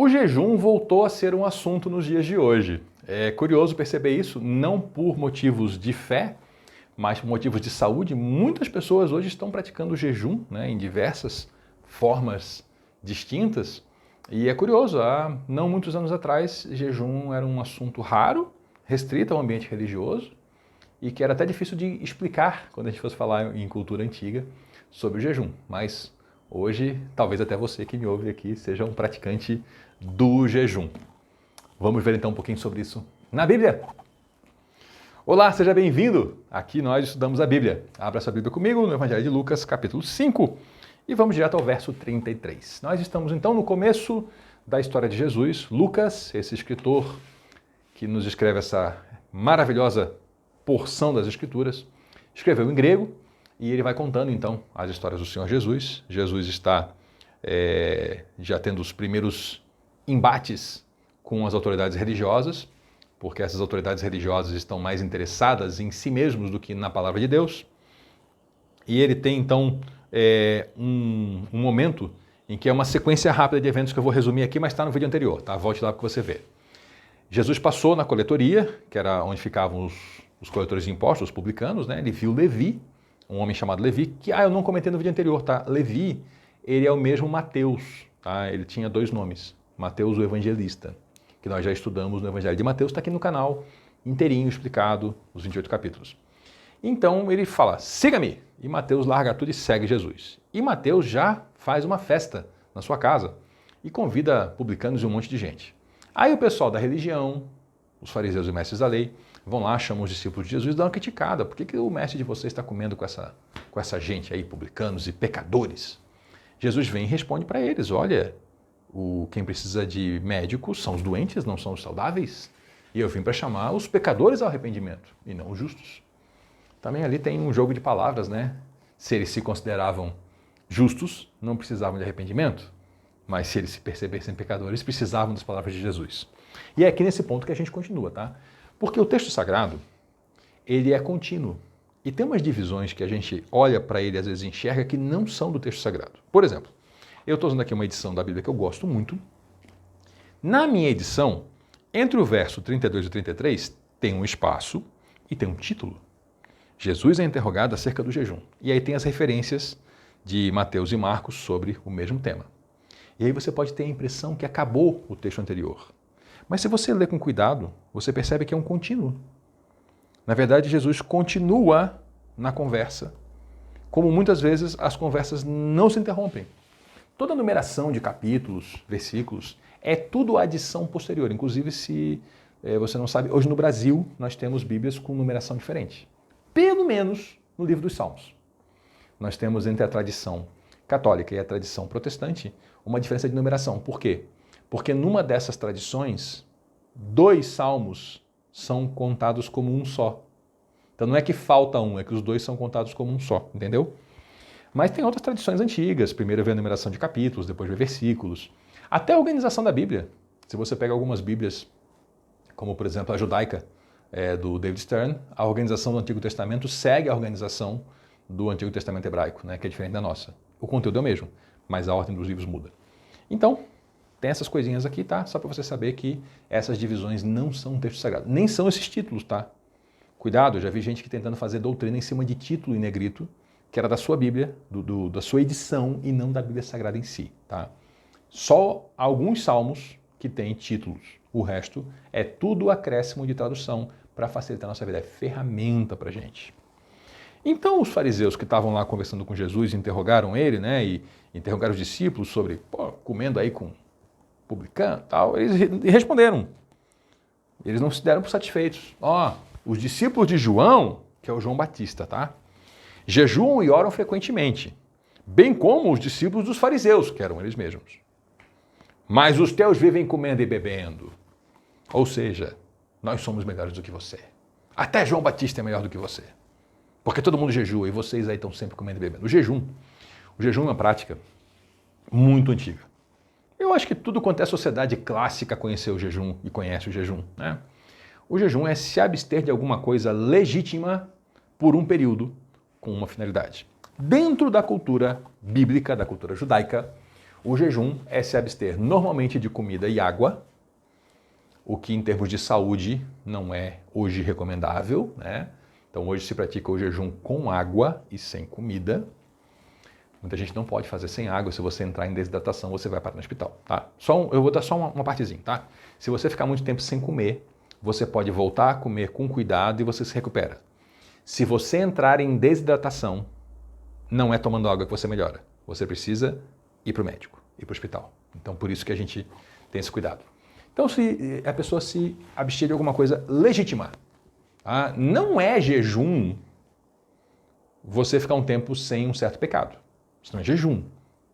O jejum voltou a ser um assunto nos dias de hoje. É curioso perceber isso, não por motivos de fé, mas por motivos de saúde. Muitas pessoas hoje estão praticando o jejum, em diversas formas distintas. E é curioso, há não muitos anos atrás, jejum era um assunto raro, restrito ao ambiente religioso, e que era até difícil de explicar quando a gente fosse falar em cultura antiga sobre o jejum. Mas hoje, talvez até você que me ouve aqui seja um praticante do jejum. Vamos ver então um pouquinho sobre isso na Bíblia. Olá, seja bem-vindo! Aqui nós estudamos a Bíblia. Abra sua Bíblia comigo no Evangelho de Lucas, capítulo 5, e vamos direto ao verso 33. Nós estamos então no começo da história de Jesus. Lucas, esse escritor que nos escreve essa maravilhosa porção das Escrituras, escreveu em grego e ele vai contando então as histórias do Senhor Jesus. Jesus está já tendo os primeiros embates com as autoridades religiosas, porque essas autoridades religiosas estão mais interessadas em si mesmos do que na palavra de Deus. E ele tem então um momento em que é uma sequência rápida de eventos que eu vou resumir aqui, mas está no vídeo anterior, tá? Volte lá para você ver. Jesus passou na coletoria, que era onde ficavam os coletores de impostos, os publicanos, né? Ele viu Levi, um homem chamado Levi, que eu não comentei no vídeo anterior, tá? Levi, ele é o mesmo Mateus, tá? Ele tinha dois nomes, Mateus o Evangelista, que nós já estudamos no Evangelho de Mateus, está aqui no canal, inteirinho explicado, os 28 capítulos. Então ele fala, siga-me, e Mateus larga tudo e segue Jesus. E Mateus já faz uma festa na sua casa e convida publicanos e um monte de gente. Aí o pessoal da religião, os fariseus e mestres da lei, vão lá, chamam os discípulos de Jesus e dão uma criticada. Por que o mestre de vocês está comendo com essa gente aí, publicanos e pecadores? Jesus vem e responde para eles, olha, quem precisa de médicos são os doentes, não são os saudáveis. E eu vim para chamar os pecadores ao arrependimento e não os justos. Também ali tem um jogo de palavras, né? Se eles se consideravam justos, não precisavam de arrependimento. Mas se eles se percebessem pecadores, precisavam das palavras de Jesus. E é aqui nesse ponto que a gente continua, tá? Porque o texto sagrado, ele é contínuo. E tem umas divisões que a gente olha para ele e às vezes enxerga que não são do texto sagrado. Por exemplo, eu estou usando aqui uma edição da Bíblia que eu gosto muito. Na minha edição, entre o verso 32 e 33, tem um espaço e tem um título. Jesus é interrogado acerca do jejum. E aí tem as referências de Mateus e Marcos sobre o mesmo tema. E aí você pode ter a impressão que acabou o texto anterior. Mas se você ler com cuidado, você percebe que é um contínuo. Na verdade, Jesus continua na conversa, como muitas vezes as conversas não se interrompem. Toda a numeração de capítulos, versículos, é tudo adição posterior. Inclusive, se você não sabe, hoje no Brasil nós temos Bíblias com numeração diferente. Pelo menos no livro dos Salmos. Nós temos entre a tradição católica e a tradição protestante uma diferença de numeração. Por quê? Porque numa dessas tradições, 2 salmos são contados como um só. Então não é que falta um, é que os 2 são contados como um só, entendeu? Mas tem outras tradições antigas, primeiro vem a numeração de capítulos, depois vem versículos. Até a organização da Bíblia. Se você pega algumas Bíblias, como por exemplo a judaica do David Stern, a organização do Antigo Testamento segue a organização do Antigo Testamento hebraico, que é diferente da nossa. O conteúdo é o mesmo, mas a ordem dos livros muda. Então, tem essas coisinhas aqui, tá? Só para você saber que essas divisões não são um texto sagrado. Nem são esses títulos, tá? Cuidado, eu já vi gente que tentando fazer doutrina em cima de título em negrito, que era da sua Bíblia, da sua edição e não da Bíblia Sagrada em si, tá? Só alguns salmos que têm títulos. O resto é tudo acréscimo de tradução para facilitar a nossa vida. É ferramenta para a gente. Então os fariseus que estavam lá conversando com Jesus interrogaram ele, e interrogaram os discípulos sobre, comendo aí com publicano e tal, eles responderam. Eles não se deram por satisfeitos. Os discípulos de João, que é o João Batista, tá? Jejuam e oram frequentemente, bem como os discípulos dos fariseus, que eram eles mesmos. Mas os teus vivem comendo e bebendo. Ou seja, nós somos melhores do que você. Até João Batista é melhor do que você. Porque todo mundo jejua e vocês aí estão sempre comendo e bebendo. O jejum é uma prática muito antiga. Eu acho que tudo quanto é sociedade clássica conheceu o jejum e conhece o jejum, né? O jejum é se abster de alguma coisa legítima por um período com uma finalidade. Dentro da cultura bíblica, da cultura judaica, O jejum é se abster normalmente de comida e água, o que em termos de saúde não é hoje recomendável, né? Então hoje se pratica o jejum com água e sem comida. Muita gente não pode fazer sem água, se você entrar em desidratação você vai parar no hospital, tá? Eu vou dar só uma partezinha, tá? Se você ficar muito tempo sem comer, você pode voltar a comer com cuidado e você se recupera. Se você entrar em desidratação, não é tomando água que você melhora. Você precisa ir para o médico, ir para o hospital. Então por isso que a gente tem esse cuidado. Então se a pessoa se abster de alguma coisa legítima, tá? Não é jejum você ficar um tempo sem um certo pecado. Isso não é jejum.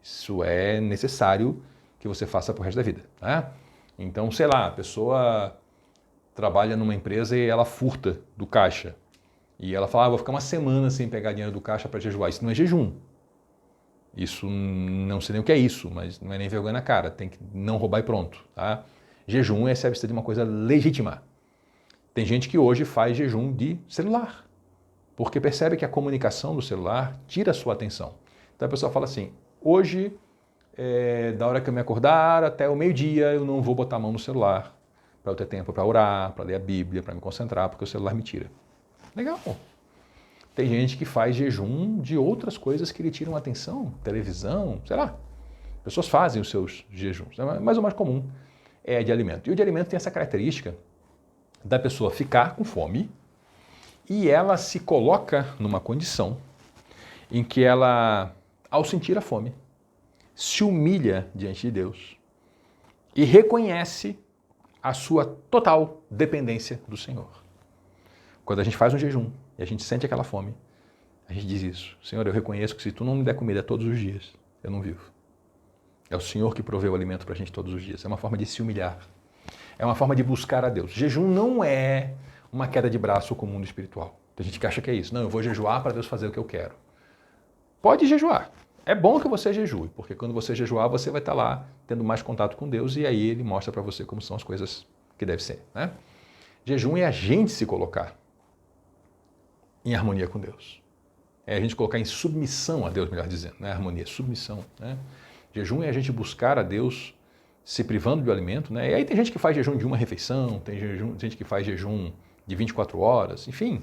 Isso é necessário que você faça pro resto da vida, né? Então, sei lá, a pessoa trabalha numa empresa e ela furta do caixa. E ela fala, vou ficar uma semana sem pegar dinheiro do caixa para jejuar. Isso não é jejum. Isso não sei nem o que é isso, mas não é nem vergonha na cara. Tem que não roubar e pronto, tá? Jejum é se abster de uma coisa legítima. Tem gente que hoje faz jejum de celular, porque percebe que a comunicação do celular tira a sua atenção. Então a pessoa fala assim, hoje, da hora que eu me acordar até o meio-dia, eu não vou botar a mão no celular para eu ter tempo para orar, para ler a Bíblia, para me concentrar, porque o celular me tira. Legal. Tem gente que faz jejum de outras coisas que lhe tiram a atenção, televisão, sei lá. Pessoas fazem os seus jejuns, mas o mais comum é de alimento. E o de alimento tem essa característica da pessoa ficar com fome e ela se coloca numa condição em que ela, ao sentir a fome, se humilha diante de Deus e reconhece a sua total dependência do Senhor. Quando a gente faz um jejum e a gente sente aquela fome, a gente diz isso. Senhor, eu reconheço que se tu não me der comida todos os dias, eu não vivo. É o Senhor que provê o alimento para a gente todos os dias. É uma forma de se humilhar. É uma forma de buscar a Deus. Jejum não é uma queda de braço com o mundo espiritual. Tem gente que acha que é isso. Não, eu vou jejuar para Deus fazer o que eu quero. Pode jejuar. É bom que você jejue, porque quando você jejuar, você vai estar lá tendo mais contato com Deus e aí Ele mostra para você como são as coisas que devem ser, né? Jejum é a gente se colocar em harmonia com Deus. É a gente colocar em submissão a Deus, melhor dizendo. Não é harmonia, é submissão, né? Jejum é a gente buscar a Deus se privando do alimento, né? E aí tem gente que faz jejum de uma refeição, tem gente que faz jejum de 24 horas, enfim,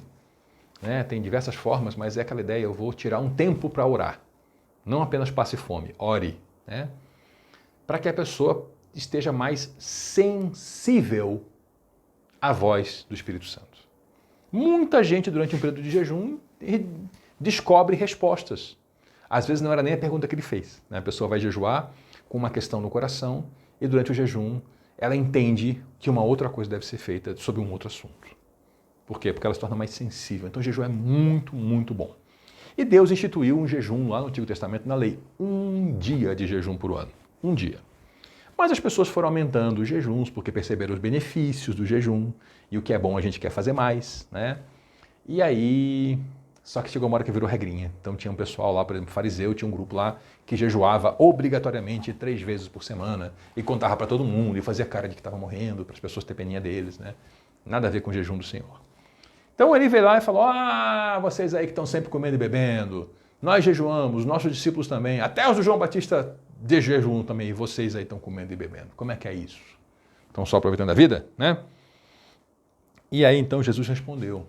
né? Tem diversas formas, mas é aquela ideia, eu vou tirar um tempo para orar. Não apenas passe fome, ore, né? Para que a pessoa esteja mais sensível à voz do Espírito Santo. Muita gente durante um período de jejum descobre respostas. Às vezes não era nem a pergunta que ele fez, né? A pessoa vai jejuar com uma questão no coração e durante o jejum ela entende que uma outra coisa deve ser feita sobre um outro assunto. Por quê? Porque ela se torna mais sensível. Então o jejum é muito, muito bom. E Deus instituiu um jejum lá no Antigo Testamento, na lei. Um dia de jejum por ano. Um dia. Mas as pessoas foram aumentando os jejuns porque perceberam os benefícios do jejum e o que é bom a gente quer fazer mais, né? E aí... Só que chegou uma hora que virou regrinha. Então tinha um pessoal lá, por exemplo, fariseu, tinha um grupo lá que jejuava obrigatoriamente 3 vezes por semana e contava para todo mundo e fazia cara de que estava morrendo para as pessoas terem peninha deles, né? Nada a ver com o jejum do Senhor. Então ele veio lá e falou, vocês aí que estão sempre comendo e bebendo, nós jejuamos, nossos discípulos também, até os do João Batista de jejum também, e vocês aí estão comendo e bebendo. Como é que é isso? Estão só aproveitando a vida, né? E aí então Jesus respondeu,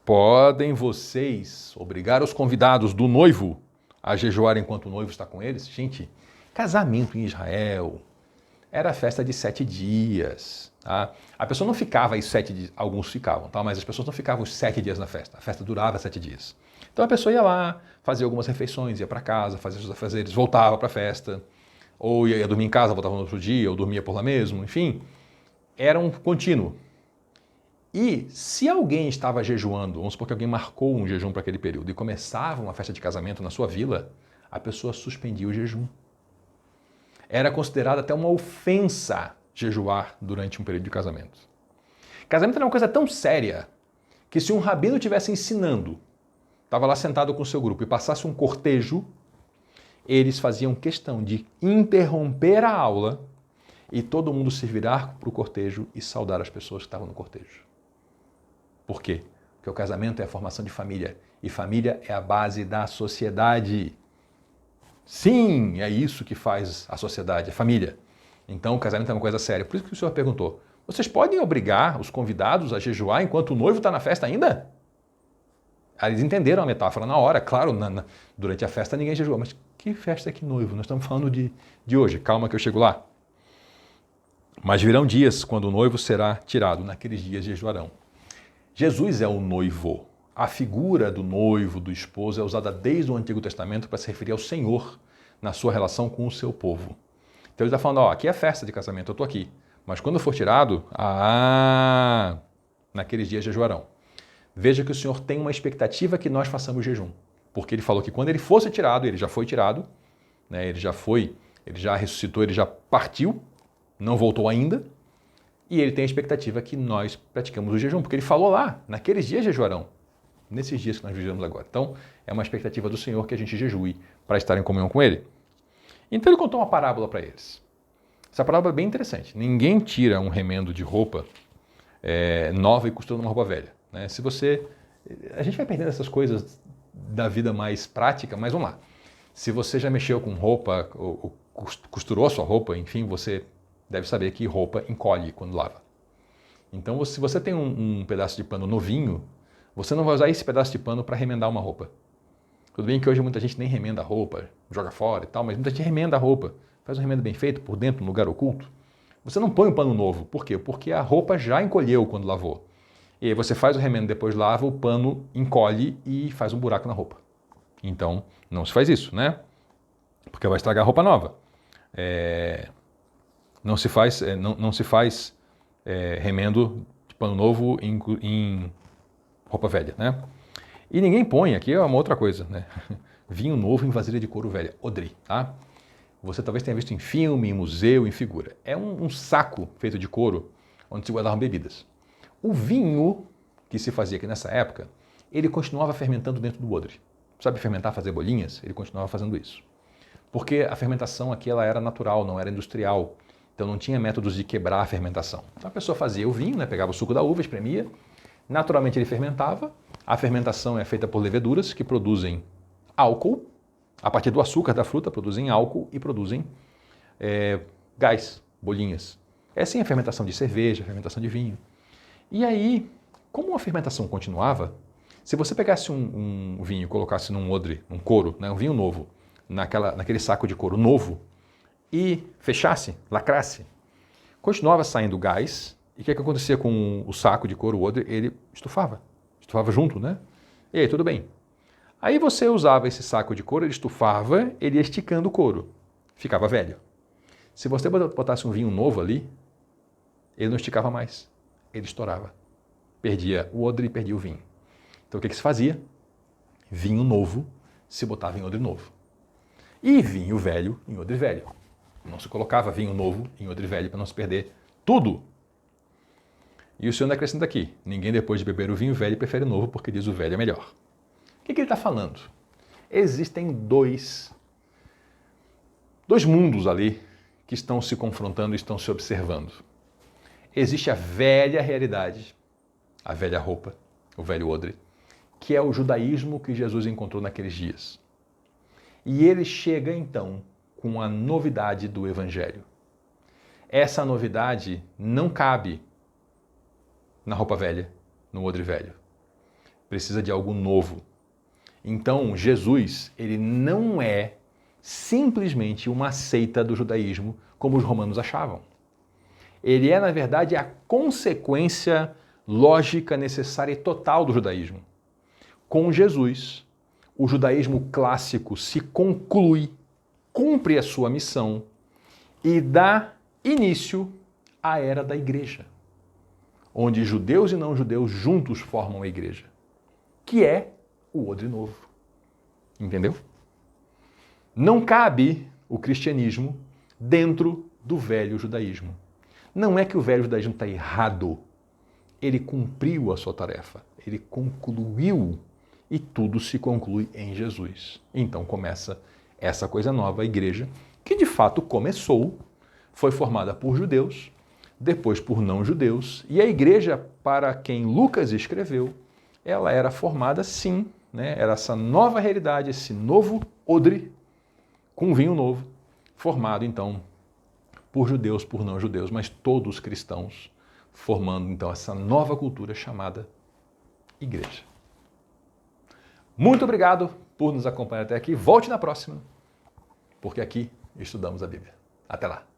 podem vocês obrigar os convidados do noivo a jejuar enquanto o noivo está com eles? Gente, casamento em Israel era festa de 7 dias. Tá? A pessoa não ficava aí 7 dias, alguns ficavam, tá? Mas as pessoas não ficavam os 7 dias na festa. A festa durava 7 dias. Então a pessoa ia lá, fazia algumas refeições, ia para casa, fazia os afazeres, voltava para a festa, ou ia dormir em casa, voltava no outro dia, ou dormia por lá mesmo, enfim. Era um contínuo. E se alguém estava jejuando, vamos supor que alguém marcou um jejum para aquele período e começava uma festa de casamento na sua vila, a pessoa suspendia o jejum. Era considerado até uma ofensa jejuar durante um período de casamento. Casamento era uma coisa tão séria que se um rabino estivesse ensinando, estava lá sentado com o seu grupo e passasse um cortejo, eles faziam questão de interromper a aula e todo mundo se virar para o cortejo e saudar as pessoas que estavam no cortejo. Por quê? Porque o casamento é a formação de família e família é a base da sociedade. Sim, é isso que faz a sociedade, a família. Então o casamento é uma coisa séria. Por isso que o senhor perguntou, vocês podem obrigar os convidados a jejuar enquanto o noivo está na festa ainda? Aí eles entenderam a metáfora na hora, claro, durante a festa ninguém jejua, mas que festa é que noivo? Nós estamos falando de hoje, calma que eu chego lá. Mas virão dias quando o noivo será tirado, naqueles dias jejuarão. Jesus é o noivo. A figura do noivo, do esposo, é usada desde o Antigo Testamento para se referir ao Senhor na sua relação com o seu povo. Então ele está falando, aqui é festa de casamento, eu estou aqui. Mas quando eu for tirado, naqueles dias jejuarão. Veja que o Senhor tem uma expectativa que nós façamos jejum. Porque ele falou que quando ele fosse tirado, ele já foi tirado, né? Ele já ressuscitou, ele já partiu, não voltou ainda. E ele tem a expectativa que nós praticamos o jejum, porque ele falou lá, naqueles dias jejuarão. Nesses dias que nós vivemos agora. Então, é uma expectativa do Senhor que a gente jejue para estar em comunhão com Ele. Então, ele contou uma parábola para eles. Essa parábola é bem interessante. Ninguém tira um remendo de roupa nova e costura numa roupa velha. Né? A gente vai perdendo essas coisas da vida mais prática, mas vamos lá. Se você já mexeu com roupa, ou costurou a sua roupa, enfim, você deve saber que roupa encolhe quando lava. Então, se você tem um pedaço de pano novinho, você não vai usar esse pedaço de pano para remendar uma roupa. Tudo bem que hoje muita gente nem remenda a roupa, joga fora e tal, mas muita gente remenda a roupa. Faz um remendo bem feito, por dentro, no lugar oculto. Você não põe um pano novo. Por quê? Porque a roupa já encolheu quando lavou. E aí você faz o remendo, depois lava, o pano encolhe e faz um buraco na roupa. Então, não se faz isso, né? Porque vai estragar a roupa nova. Não se faz remendo de pano novo em roupa velha, né? E ninguém põe, aqui é uma outra coisa, né? Vinho novo em vasilha de couro velha, odre, tá? Você talvez tenha visto em filme, em museu, em figura. É um saco feito de couro onde se guardavam bebidas. O vinho que se fazia aqui nessa época, ele continuava fermentando dentro do odre. Sabe fermentar, fazer bolinhas? Ele continuava fazendo isso. Porque a fermentação aqui ela era natural, não era industrial. Então não tinha métodos de quebrar a fermentação. Então a pessoa fazia o vinho, né? Pegava o suco da uva, espremia, naturalmente ele fermentava. A fermentação é feita por leveduras que produzem álcool. A partir do açúcar da fruta produzem álcool e produzem gás, bolinhas. É assim a fermentação de cerveja, a fermentação de vinho. E aí, como a fermentação continuava, se você pegasse um vinho e colocasse num odre, num couro, né, um vinho novo, naquele saco de couro novo, e fechasse, lacrasse, continuava saindo gás. E o que acontecia com o saco de couro, o odre? Ele estufava junto, né? E aí, tudo bem. Aí você usava esse saco de couro, ele estufava, ele ia esticando o couro. Ficava velho. Se você botasse um vinho novo ali, ele não esticava mais. Ele estourava. Perdia o odre e perdia o vinho. Então o que se fazia? Vinho novo se botava em odre novo. E vinho velho em odre velho. Não se colocava vinho novo em odre velho para não se perder tudo. E o Senhor acrescenta aqui, ninguém depois de beber o vinho velho prefere o novo porque diz o velho é melhor. O que ele está falando? Existem dois mundos ali que estão se confrontando e estão se observando. Existe a velha realidade, a velha roupa, o velho odre, que é o judaísmo que Jesus encontrou naqueles dias. E ele chega então com a novidade do Evangelho. Essa novidade não cabe na roupa velha, no odre velho. Precisa de algo novo. Então, Jesus, ele não é simplesmente uma seita do judaísmo, como os romanos achavam. Ele é, na verdade, a consequência lógica, necessária e total do judaísmo. Com Jesus, o judaísmo clássico se conclui, cumpre a sua missão e dá início à era da igreja, onde judeus e não judeus juntos formam a igreja, que é o odre novo. Entendeu? Não cabe o cristianismo dentro do velho judaísmo. Não é que o velho judaísmo está errado. Ele cumpriu a sua tarefa. Ele concluiu e tudo se conclui em Jesus. Então começa essa coisa nova, a igreja, que de fato começou, foi formada por judeus, depois por não-judeus, e a igreja para quem Lucas escreveu, ela era formada sim, né? Era essa nova realidade, esse novo odre, com vinho novo, formado então por judeus, por não judeus, mas todos cristãos, formando então essa nova cultura chamada igreja. Muito obrigado por nos acompanhar até aqui. Volte na próxima, porque aqui estudamos a Bíblia. Até lá!